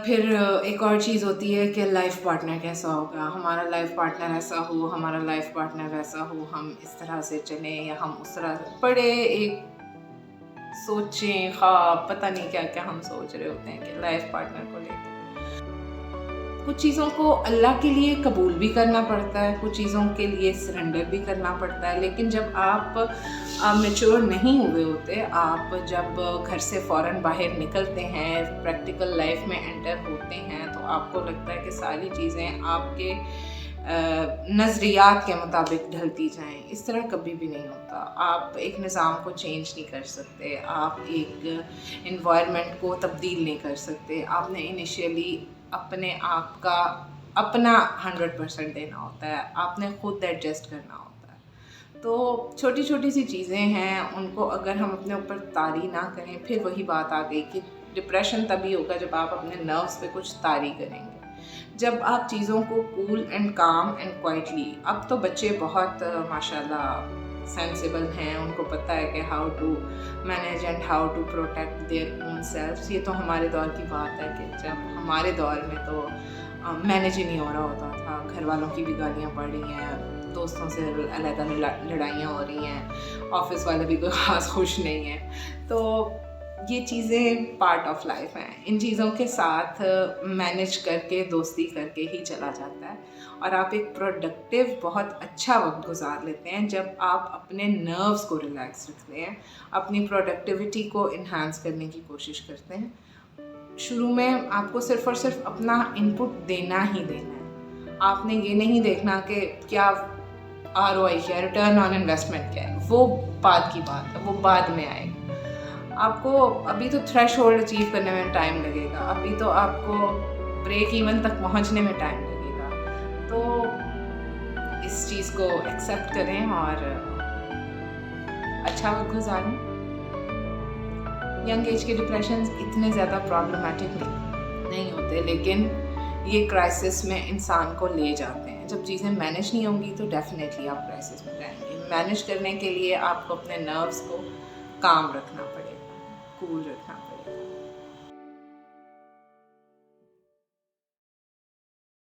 پھر ایک اور چیز ہوتی ہے کہ لائف پارٹنر کیسا ہوگا. ہمارا لائف پارٹنر ایسا ہو, ہمارا لائف پارٹنر ویسا ہو, ہم اس طرح سے چلیں یا ہم اس طرح سے. بڑے ایک سوچیں خواب, پتہ نہیں کیا کیا ہم سوچ رہے ہوتے ہیں کہ لائف پارٹنر کو لے کے. کچھ چیزوں کو اللہ کے لیے قبول بھی کرنا پڑتا ہے, کچھ چیزوں کے لیے سرنڈر بھی کرنا پڑتا ہے. لیکن جب آپ میچور نہیں ہوئے ہوتے, آپ جب گھر سے فوراً باہر نکلتے ہیں, پریکٹیکل لائف میں انٹر ہوتے ہیں, تو آپ کو لگتا ہے کہ ساری چیزیں آپ کے نظریات کے مطابق ڈھلتی جائیں. اس طرح کبھی بھی نہیں ہوتا. آپ ایک نظام کو چینج نہیں کر سکتے, آپ ایک انوائرمنٹ کو تبدیل نہیں کر سکتے. آپ نے انیشیلی اپنے آپ کا اپنا 100% دینا ہوتا ہے, آپ نے خود ایڈجسٹ کرنا ہوتا ہے. تو چھوٹی چھوٹی سی چیزیں ہیں, ان کو اگر ہم اپنے اوپر طاری نہ کریں, پھر وہی بات آ گئی کہ ڈپریشن تبھی ہوگا جب آپ اپنے نروس پہ کچھ طاری کریں گے. جب آپ چیزوں کو کول اینڈ کام اینڈ کوائٹلی, اب تو بچے بہت ماشاء اللہ سینسیبل ہیں, ان کو پتہ ہے کہ how to manage and how to protect their own selves. یہ تو ہمارے دور کی بات ہے کہ جب ہمارے دور میں تو مینیج ہی نہیں ہو رہا ہوتا تھا. گھر والوں کی بھی گالیاں پڑ رہی ہیں, دوستوں سے علیحدہ لڑائیاں ہو رہی ہیں, آفس والے بھی کوئی خاص خوش نہیں ہیں. تو یہ چیزیں پارٹ آف لائف ہیں. ان چیزوں کے ساتھ مینیج کر کے, دوستی کر کے ہی چلا جاتا ہے, اور آپ ایک پروڈکٹیو بہت اچھا وقت گزار لیتے ہیں جب آپ اپنے نروس کو ریلیکس رکھتے ہیں, اپنی پروڈکٹیوٹی کو انہانس کرنے کی کوشش کرتے ہیں. شروع میں آپ کو صرف اور صرف اپنا ان پٹ دینا ہی دینا ہے. آپ نے یہ نہیں دیکھنا کہ کیا ROI کیا ہے, ریٹرن آن انویسٹمنٹ کیا ہے, وہ بعد کی بات ہے, وہ بعد میں آئے گا. آپ کو ابھی تو تھریش ہولڈ اچیو کرنے میں ٹائم لگے گا, ابھی تو آپ کو بریک ایون تک پہنچنے میں ٹائم لگے گا. تو اس چیز کو ایکسیپٹ کریں اور اچھا وقت گزاریں. ینگ ایج کے ڈپریشنز اتنے زیادہ پرابلمٹک نہیں ہوتے, لیکن یہ کرائسس میں انسان کو لے جاتے ہیں. جب چیزیں مینیج نہیں ہوں گی تو ڈیفینیٹلی آپ کرائسس میں رہیں گے. مینیج کرنے کے لیے آپ کو اپنے نروس کو کام رکھنا پڑے گا, کول رکھنا پڑے گا.